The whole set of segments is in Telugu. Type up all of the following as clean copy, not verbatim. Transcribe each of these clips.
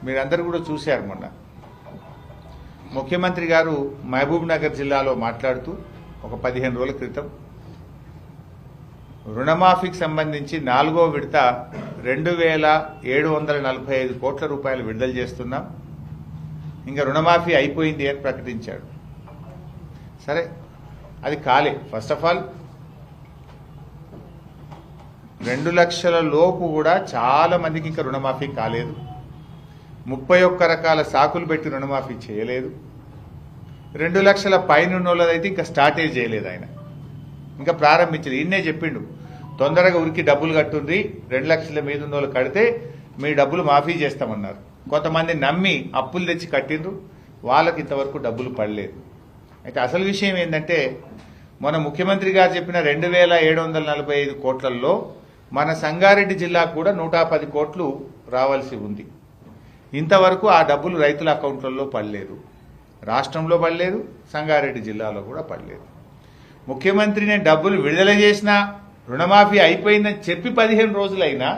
మీరందరూ కూడా చూశారు. మొన్న ముఖ్యమంత్రి గారు మహబూబ్ నగర్ జిల్లాలో మాట్లాడుతూ ఒక 15 రోజుల క్రితం రుణమాఫీకి సంబంధించి 4వ విడత 2745 కోట్ల రూపాయలు విడుదల చేస్తున్నాం, ఇంకా రుణమాఫీ అయిపోయింది అని ప్రకటించాడు. సరే, అది కాలే. ఫస్ట్ ఆఫ్ ఆల్ 2 లక్షల లోపు కూడా చాలా మందికి ఇంకా రుణమాఫీ కాలేదు. 31 రకాల సాకులు పెట్టి రుణమాఫీ చేయలేదు. 2 లక్షల పైన ఉన్నోళ్ళదైతే ఇంకా స్టార్టే చేయలేదు. ఆయన ఇంకా ప్రారంభించలేదు. ఇన్నే చెప్పిండు, తొందరగా ఉరికి డబ్బులు కట్టుండ్రి, 2 లక్షల మీద ఉన్నోళ్ళు కడితే మీ డబ్బులు మాఫీ చేస్తామన్నారు. కొంతమంది నమ్మి అప్పులు తెచ్చి కట్టిండ్రు, వాళ్ళకి ఇంతవరకు డబ్బులు పడలేదు. అయితే అసలు విషయం ఏంటంటే, మన ముఖ్యమంత్రి గారు చెప్పిన 2745 కోట్లలో మన సంగారెడ్డి జిల్లాకు కూడా 110 కోట్లు రావాల్సి ఉంది. ఇంతవరకు ఆ డబ్బులు రైతుల అకౌంట్లలో పడలేదు, రాష్ట్రంలో పడలేదు, సంగారెడ్డి జిల్లాలో కూడా పడలేదు. ముఖ్యమంత్రిని డబ్బులు విడుదల చేసినా రుణమాఫీ అయిపోయిందని చెప్పి 15 రోజులైనా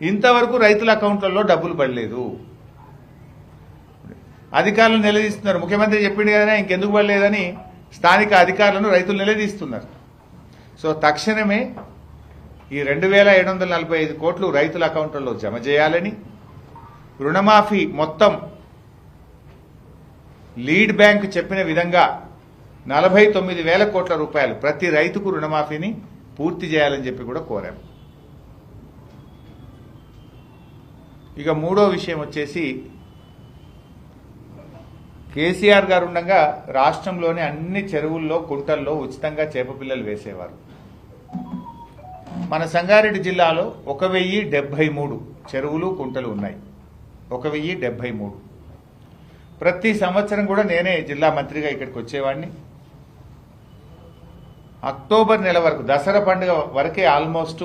ఇంతవరకు రైతుల అకౌంట్లలో డబ్బులు పడలేదు. అధికారులు నిలదీస్తున్నారు. ముఖ్యమంత్రి చెప్పిండు కదా ఇంకెందుకు పడలేదని స్థానిక అధికారులను రైతులు నిలదీస్తున్నారు. సో తక్షణమే ఈ 2745 కోట్లు రైతుల అకౌంట్లలో జమ చేయాలని, రుణమాఫీ మొత్తం లీడ్ బ్యాంక్ చెప్పిన విధంగా 49,000 కోట్ల రూపాయలు ప్రతి రైతుకు రుణమాఫీని పూర్తి చేయాలని చెప్పి కూడా కోరాం. ఇక మూడో విషయం వచ్చేసి, కేసీఆర్ గారు ఉండగా రాష్ట్రంలోని అన్ని చెరువుల్లో కుంటల్లో ఉచితంగా చేపపిల్లలు వేసేవారు. మన సంగారెడ్డి జిల్లాలో 1073 చెరువులు కుంటలు ఉన్నాయి. 1073. ప్రతి సంవత్సరం కూడా నేనే జిల్లా మంత్రిగా ఇక్కడికి వచ్చేవాడిని. అక్టోబర్ నెల వరకు, దసరా పండుగ వరకే ఆల్మోస్ట్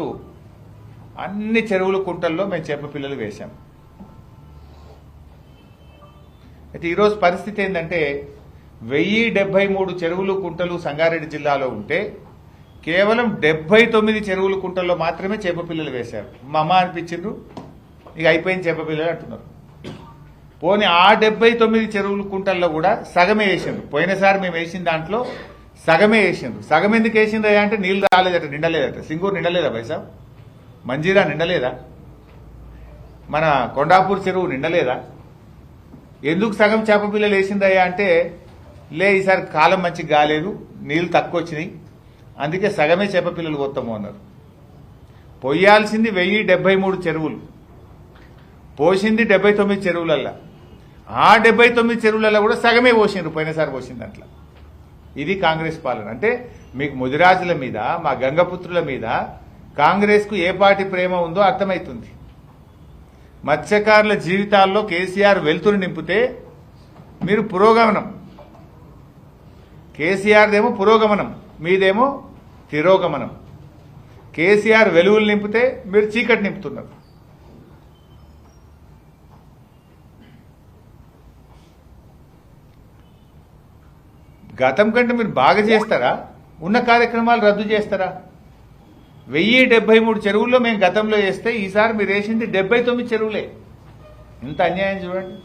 అన్ని చెరువులు కుంటల్లో మేము చేపపిల్లలు వేశాం. అయితే ఈరోజు పరిస్థితి ఏంటంటే, 1073 చెరువులు కుంటలు సంగారెడ్డి జిల్లాలో ఉంటే కేవలం 79 చెరువులు కుంటల్లో మాత్రమే చేపపిల్లలు వేశారు. మా అమ్మ అనిపించిండ్రు, ఇక అయిపోయింది చేపపిల్లలు అంటున్నారు. పోనీ ఆ 79 చెరువులు కుంటల్లో కూడా సగమే వేసిండ్రు. పోయినసారి మేము వేసిన దాంట్లో సగమే వేసిండ్రు. సగం ఎందుకు వేసిండ్రు అంటే నీళ్ళు రాలేదట, నిండలేదట. సింగూరు నిండలేదా పైసా? మంజీరా నిండలేదా? మన కొండాపూర్ చెరువు నిండలేదా? ఎందుకు సగం చేపపిల్లలు వేసిందయ్యా అంటే, లే ఈసారి కాలం మంచిగా కాలేదు, నీళ్లు తక్కువ వచ్చినాయి, అందుకే సగమే చేపపిల్లలు పోతాము అన్నారు. పొయ్యాల్సింది 1073 చెరువులు, పోసింది 79 చెరువులల్లా. ఆ 79 చెరువులలో కూడా సగమే పోసిండ్రు పోయినసారి పోసింది అట్లా. ఇది కాంగ్రెస్ పాలన. అంటే మీకు ముదిరాజుల మీద, మా గంగపుత్రుల మీద కాంగ్రెస్కు ఏ పార్టీ ప్రేమ ఉందో అర్థమవుతుంది. మత్స్యకారుల జీవితాల్లో కేసీఆర్ వెలుతురు నింపితే మీరు పురోగమనం, కేసీఆర్దేమో పురోగమనం, మీదేమో తిరోగమనం. కేసీఆర్ వెలుగులు నింపితే మీరు చీకటి నింపుతున్నారు. గతం కంటే మీరు బాగా చేస్తారా? ఉన్న కార్యక్రమాలు రద్దు చేస్తారా? 1073 చెరువుల్లో మేము గతంలో వేస్తే ఈసారి మీరు వేసింది 79 చెరువులే. ఇంత అన్యాయం చూడండి.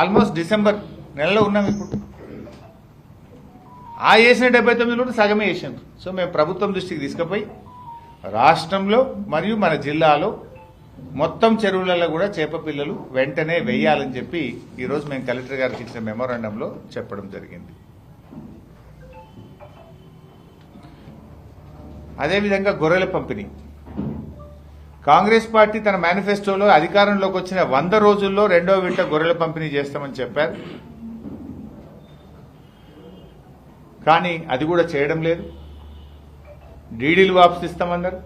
ఆల్మోస్ట్ డిసెంబర్ నెలలో ఉన్నాం ఇప్పుడు. ఆ వేసిన 79 సగమే వేసిండ్రు. సో మేము ప్రభుత్వం దృష్టికి తీసుకుపోయి రాష్ట్రంలో మరియు మన జిల్లాలో మొత్తం చెరువులలో కూడా చేపపిల్లలు వెంటనే వేయాలని చెప్పి ఈరోజు మేము కలెక్టర్ గారికి ఇచ్చిన మెమోరాండంలో చెప్పడం జరిగింది. అదేవిధంగా గొర్రెల పంపిణీ, కాంగ్రెస్ పార్టీ తన మేనిఫెస్టోలో అధికారంలోకి వచ్చిన 100 రోజుల్లో 2వ విడత గొర్రెల పంపిణీ చేస్తామని చెప్పారు. కానీ అది కూడా చేయడం లేదు. డీడీలు వాపసిస్తామన్నారు.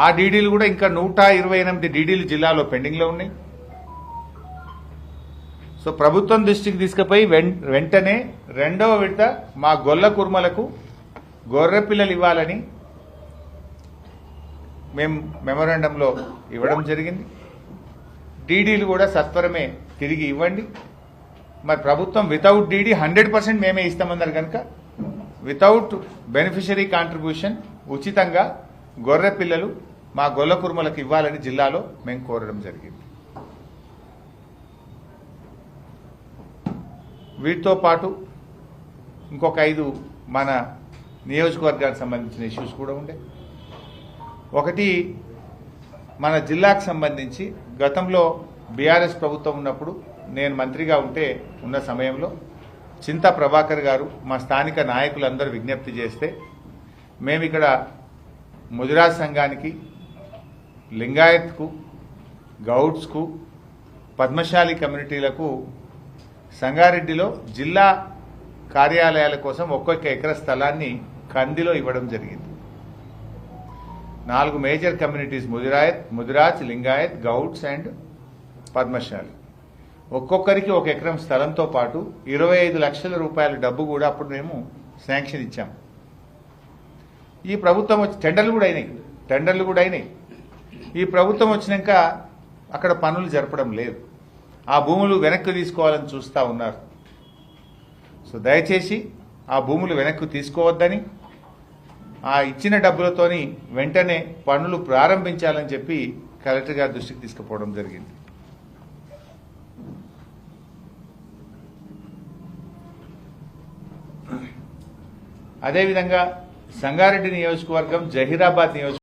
ఆ డీడీలు కూడా ఇంకా 128 డీడీలు జిల్లాలో పెండింగ్లో ఉన్నాయి. సో ప్రభుత్వం దృష్టికి తీసుకుపోయి వెంటనే 2వ విడత మా గొల్ల కుర్మలకు గొర్రె పిల్లలు ఇవ్వాలని మేము మెమోరాండంలో ఇవ్వడం జరిగింది. డీడీలు కూడా సత్వరమే తిరిగి ఇవ్వండి. మరి ప్రభుత్వం వితౌట్ డీడీ 100% మేమే ఇస్తామన్నారు కనుక వితౌట్ బెనిఫిషరీ కాంట్రిబ్యూషన్ ఉచితంగా గొర్రె పిల్లలు మా గొల్ల కుర్మలకు ఇవ్వాలని జిల్లాలో మేము కోరడం జరిగింది. వీటితో పాటు ఇంకొక 5 మన నియోజకవర్గానికి సంబంధించిన ఇష్యూస్ కూడా ఉండే. ఒకటి, మన జిల్లాకు సంబంధించి గతంలో బీఆర్ఎస్ ప్రభుత్వం ఉన్నప్పుడు నేను మంత్రిగా ఉన్న సమయంలో చింతా ప్రభాకర్ గారు మా స్థానిక నాయకులందరూ విజ్ఞప్తి చేస్తే మేము ఇక్కడ ముదిరాజ్ సంఘానికి, లింగాయత్కు, గౌడ్స్కు, పద్మశాలి కమ్యూనిటీలకు సంగారెడ్డిలో జిల్లా కార్యాలయాల కోసం ఒక్కొక్క ఎకరా స్థలాన్ని కందిలో ఇవ్వడం జరిగింది. 4 major communities Mudiraj, Lingayat, Gouds and Padmashali ఒక్కొక్కరికి 1 ఎకరం స్థలంతో పాటు 25 లక్షల రూపాయల డబ్బు కూడా అప్పుడు మేము శాంక్షన్ ఇచ్చాం. ఈ ప్రభుత్వం వచ్చి టెండర్లు కూడా అయినాయి. ఈ ప్రభుత్వం వచ్చినాక అక్కడ పనులు జరపడం లేదు. ఆ భూములు వెనక్కి తీసుకోవాలని చూస్తూ ఉన్నారు. సో దయచేసి ఆ భూములు వెనక్కి తీసుకోవద్దని, ఆ ఇచ్చిన డబ్బులతోని వెంటనే పనులు ప్రారంభించాలని చెప్పి కలెక్టర్ గారి దృష్టికి తీసుకుపోవడం జరిగింది. అదేవిధంగా సంగారెడ్డి నియోజకవర్గం, జహీరాబాద్ నియోజకవర్గం